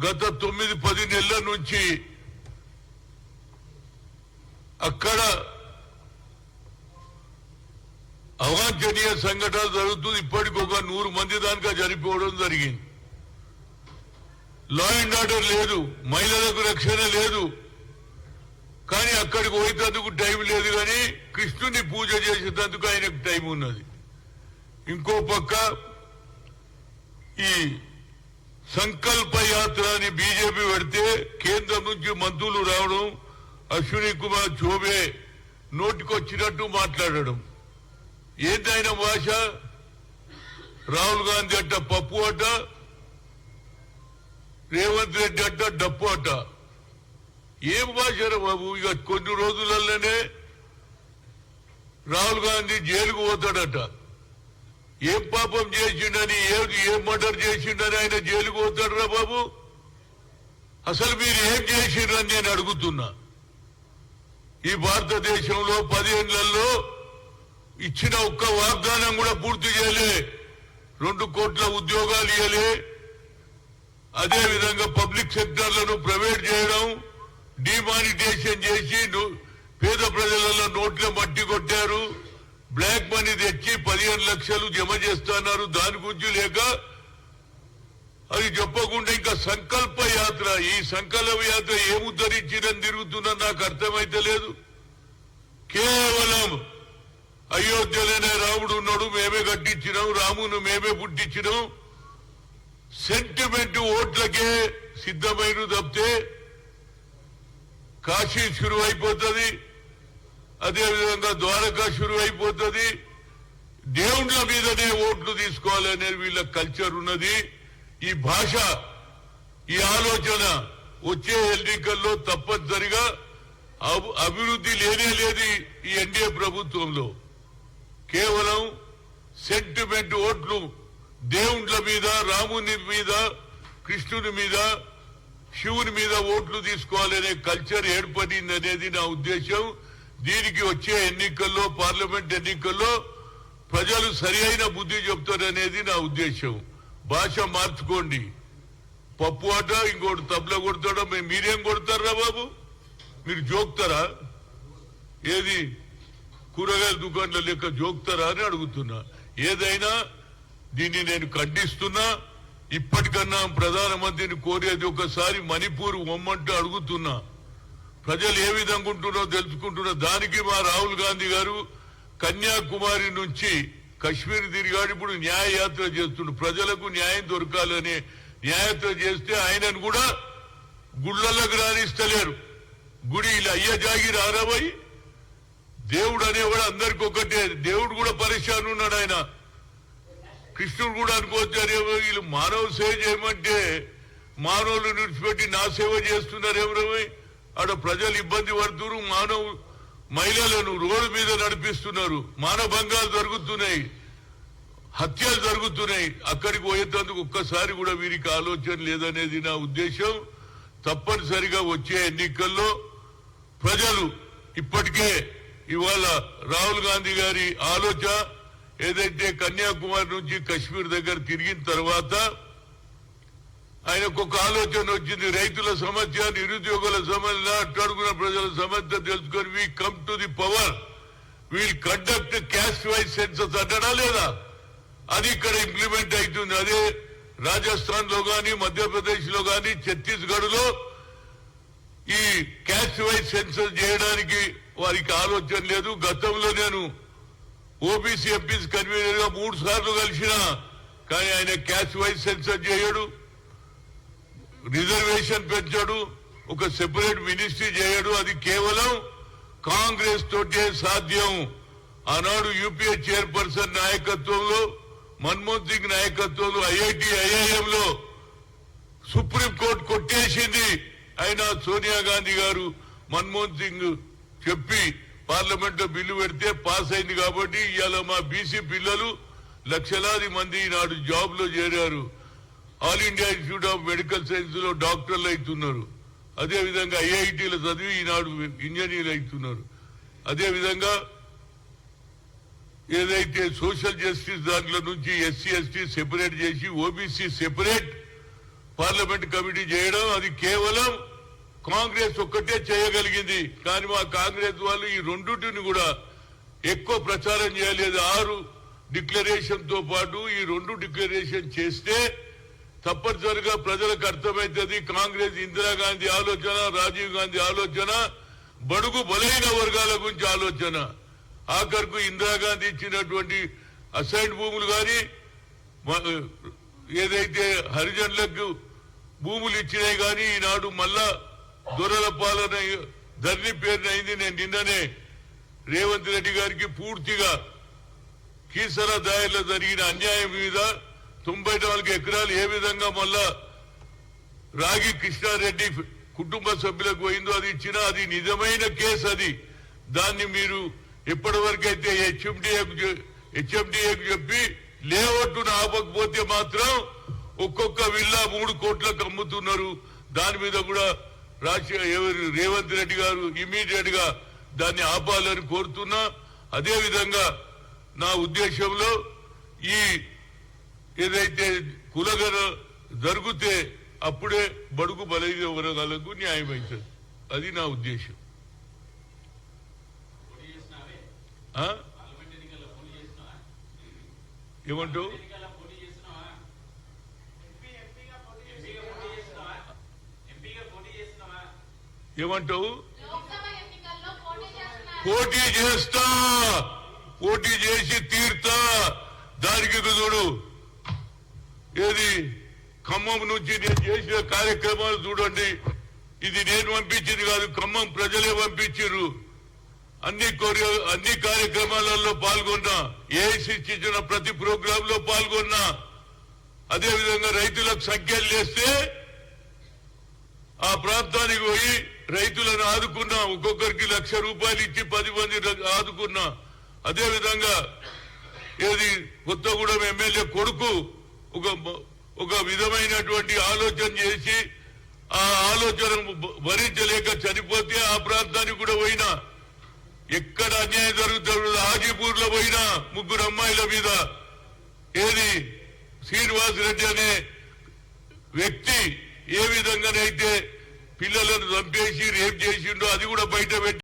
గత 9-10 నెలల నుంచి అక్కడ అవాంఛనీయ సంఘటనలు జరుగుతుంది. ఇప్పటికి ఒక 100 మంది దానికా చనిపోవడం జరిగింది. లా అండ్ ఆర్డర్ లేదు, మహిళలకు రక్షణ లేదు. కానీ అక్కడికి పోయేందుకు టైం లేదు. కానీ కృష్ణుని పూజ చేసేందుకు ఆయనకు టైం ఉన్నది. ఇంకో పక్క ఈ సంకల్ప యాత్ర అని బీజేపీ పెడితే కేంద్రం నుంచి మంత్రులు రావడం, అశ్విని కుమార్ చౌబే నోటికొచ్చినట్టు మాట్లాడడం. ఏందైనా భాష? రాహుల్ గాంధీ అట్ట పప్పు అట, రేవంత్ రెడ్డి అట్ట డప్పు అట. ఏం భాషరా బాబు? ఇక కొన్ని రోజులలోనే రాహుల్ గాంధీ జైలుకు పోతాడట. ఏం పాపం చేసిండని, ఏం మర్డర్ చేసిండని ఆయన జైలుకు పోతాడురా బాబు? అసలు మీరు ఏం చేసిండ్రని నేను అడుగుతున్నా. ఈ భారతదేశంలో 10 ఏళ్లలో ఇచ్చిన ఒక్క వాగ్దానం కూడా పూర్తి చేయలే. 2 కోట్ల ఉద్యోగాలు ఇవ్వలే. అదేవిధంగా పబ్లిక్ సెక్టర్లను ప్రైవేట్ చేయడం, డిమానిటైజేషన్ చేసి పేద ప్రజలలో నోట్ల మట్టి కొట్టారు. బ్లాక్ మనీ తెచ్చి 15 లక్షలు జమ చేస్తున్నారు. దాని గురించి లేక అది చెప్పకుండా ఇంకా సంకల్ప యాత్ర. ఈ సంకల్ప యాత్ర ఏముద్ధరించిందని తిరుగుతున్నా నాకు అర్థమైతే లేదు. కేవలం అయోధ్యలోనే రాముడు ఉన్నాడు, మేమే కట్టించినాం, రామును మేమే పుట్టించినాం, సెంటిమెంట్ ఓట్లకే సిద్ధమైన తప్పితే కాశీ షురు అయిపోతుంది, అదేవిధంగా ద్వారకా షురు అయిపోతుంది. దేవుళ్ళ మీదనే ఓట్లు తీసుకోవాలనే వీళ్ళ కల్చర్ ఉన్నది. ఈ భాష, ఈ ఆలోచన వచ్చే ఎన్నికల్లో తప్పనిసరిగా అభివృద్ధి లేనే లేదు. ఈ ఎన్డీఏ ప్రభుత్వంలో కేవలం సెంటిమెంట్ ఓట్లు, దేవుళ్ళ మీద, రాముని మీద, కృష్ణుని మీద, శివుని మీద ఓట్లు తీసుకోవాలనే కల్చర్ ఏర్పడింది అనేది నా ఉద్దేశం. దీనికి వచ్చే ఎన్నికల్లో, పార్లమెంట్ ఎన్నికల్లో ప్రజలు సరి అయిన బుద్ధి చెప్తారనేది నా ఉద్దేశం. భాష మార్చుకోండి. పప్పు ఆట, ఇంకోటి తబలా కొడతాడా? మీరేం కొడతారా బాబు? మీరు జోక్తారా? ఏది కూరగాయల దుకాణాల లెక్క జోక్తారా అని అడుగుతున్నా. ఏదైనా దీన్ని నేను ఖండిస్తున్నా. ఇప్పటికన్నా ప్రధానమంత్రిని కోరేది ఒకసారి మణిపూర్ ఒమ్మంటూ అడుగుతున్నా. ప్రజలు ఏ విధంగా ఉంటున్నారో తెలుసుకుంటున్నా. దానికి మా రాహుల్ గాంధీ గారు కన్యాకుమారి నుంచి కశ్మీర్ తిరిగాడు. ఇప్పుడు న్యాయయాత్ర చేస్తుండు. ప్రజలకు న్యాయం దొరకాలని న్యాయయాత్ర చేస్తే ఆయనను కూడా గుళ్ళలకు రాణిస్తలేరు. గుడి ఇలా అయ్య జాగిరి ఆరాబోయి దేవుడు అనేవాడు అందరికి ఒకటే. దేవుడు కూడా పరిశాన్ ఉన్నాడు. ఆయన కృష్ణుడు కూడా అనుకోవచ్చారేమో వీళ్ళు మానవ సేవ చేయమంటే మానవులు విడిచిపెట్టి నా సేవ చేస్తున్నారేమో. ఆడ ప్రజలు ఇబ్బంది పడుతున్నారు. మహిళలను రోడ్డు మీద నడిపిస్తున్నారు. మానభంగాలు జరుగుతున్నాయి, హత్యలు జరుగుతున్నాయి. అక్కడికి పోయేందుకు ఒక్కసారి కూడా వీరికి ఆలోచన లేదనేది నా ఉద్దేశం. తప్పనిసరిగా వచ్చే ఎన్నికల్లో ప్రజలు ఇప్పటికే ఇవాళ రాహుల్ గాంధీ గారి ఆలోచన ఏదైతే కన్యాకుమారి నుంచి కశ్మీర్ దగ్గర తిరిగిన తర్వాత ఆయనకు ఒక ఆలోచన వచ్చింది. రైతుల సమస్య, నిరుద్యోగుల సమస్య, అట్టడుగున ప్రజల సమస్య తెలుసుకొని we come to the power, wheel conduct caste wise census అంటాడా లేదా? అది ఇక్కడ ఇంప్లిమెంట్ అవుతుంది. అదే రాజస్థాన్ లో గాని, మధ్యప్రదేశ్ లో గాని, ఛత్తీస్గఢ్ లో ఈ క్యాస్ట్ వైజ్ సెన్సస్ చేయడానికి వారికి ఆలోచన లేదు. గతంలో నేను ఓబీసీ ఎంపీస్ కన్వీనర్ గా 3 సార్లు కలిసిన, కానీ ఆయన క్యాస్ట్ వైజ్ సెన్సస్ చేయడు, రిజర్వేషన్ పెంచాడు, ఒక సెపరేట్ మినిస్ట్రీ చేయడు. అది కేవలం కాంగ్రెస్ తోటే సాధ్యం. ఆనాడు యూపీఏ చైర్పర్సన్ నాయకత్వంలో, మన్మోహన్ సింగ్ నాయకత్వంలో ఐఐటి, ఐఐఎంలో సుప్రీంకోర్టు కొట్టేసింది. అయినా సోనియా గాంధీ గారు, మన్మోహన్ సింగ్ చెప్పి పార్లమెంట్ లో బిల్లు పెడితే పాస్ అయింది. కాబట్టి ఇవాళ మా బీసీ పిల్లలు లక్షలాది మంది ఈనాడు జాబ్ లో చేరారు. All India institute of medical science లో డాక్టర్లు అవుతున్నారు. అదేవిధంగా ఐఐటీలో చదివి ఈనాడు ఇంజనీర్లు అవుతున్నారు. అదేవిధంగా ఏదైతే సోషల్ జస్టిస్ దాంట్లో నుంచి ఎస్సీ ఎస్టీ సెపరేట్ చేసి ఓబీసీ సెపరేట్ పార్లమెంట్ కమిటీ చేయడం అది కేవలం కాంగ్రెస్ ఒక్కటే చేయగలిగింది. కానీ మా కాంగ్రెస్ వాళ్ళు ఈ రెండుటిని కూడా ఎక్కువ ప్రచారం చేయలేదు. 6 డిక్లరేషన్ తో పాటు ఈ 2 డిక్లరేషన్ చేస్తే తప్పనిసరిగా ప్రజలకు అర్థమైతుంది. కాంగ్రెస్ ఇందిరాగాంధీ ఆలోచన, రాజీవ్ గాంధీ ఆలోచన, బడుగు బలైన వర్గాల గురించి ఆలోచన. ఆఖరుకు ఇందిరాగాంధీ ఇచ్చినటువంటి అసైన్డ్ భూములు కానీ ఏదైతే హరిజనులకు భూములు ఇచ్చినాయి కానీ ఈనాడు మళ్ళా దొరల పాలన ధరణి పేరునైంది. నేను నిన్ననే రేవంత్ రెడ్డి గారికి పూర్తిగా కీసరా దాయర్లో జరిగిన అన్యాయం మీద 94 ఎకరాలు ఏ విధంగా మళ్ళా రాగి కృష్ణారెడ్డి కుటుంబ సభ్యులకు పోయిందో అది ఇచ్చినా అది నిజమైన కేసు. అది దాన్ని మీరు ఎప్పటివరకైతే హెచ్ఎండిఏకు చెప్పి లేఅవుట్ను ఆపకపోతే మాత్రం ఒక్కొక్క విల్లా 3 కోట్లకు అమ్ముతున్నారు. దాని మీద కూడా రేవంత్ రెడ్డి గారు ఇమీడియట్ గా దాన్ని ఆపాలని కోరుతున్నా. అదేవిధంగా నా ఉద్దేశంలో ఈ ఏదైతే కులగన జరిగితే అప్పుడే బడుగు బలైన వర్గాలకు న్యాయం అవుతుంది. అది నా ఉద్దేశం. ఏమంటావు? ఏమంటావు? పోటీ చేస్తా, పోటీ చేసి తీర్తా. దానికి చూడు, ఏది ఖమ్మం నుంచి నేను చేసిన కార్యక్రమాలు చూడండి. ఇది నేను పంపించింది కాదు, ఖమ్మం ప్రజలే పంపించారు. అన్ని కార్యక్రమాలలో పాల్గొన్నా, ఏఐసిసి ఇచ్చిన ప్రతి ప్రోగ్రామ్ లో పాల్గొన్నా. అదేవిధంగా రైతులకు సంఖ్యలు చేస్తే ఆ ప్రాంతానికి పోయి రైతులను ఆదుకున్నా. ఒక్కొక్కరికి ₹1,00,000 ఇచ్చి 10 మంది ఆదుకున్నా. అదేవిధంగా ఏది కొత్తగూడెం ఎమ్మెల్యే కొడుకు ఒక విధమైనటువంటి ఆలోచన చేసి ఆ ఆలోచన భరించలేక చనిపోతే ఆ ప్రాంతానికి కూడా పోయినా. ఎక్కడ అన్యాయం జరుగుతుంది, హాజీపూర్ లో పోయినా 3 అమ్మాయిల మీద ఏది శ్రీనివాస్ రెడ్డి అనే వ్యక్తి ఏ విధంగానైతే పిల్లలను చంపేసి రేప్ చేసిండో అది కూడా బయట పెట్టి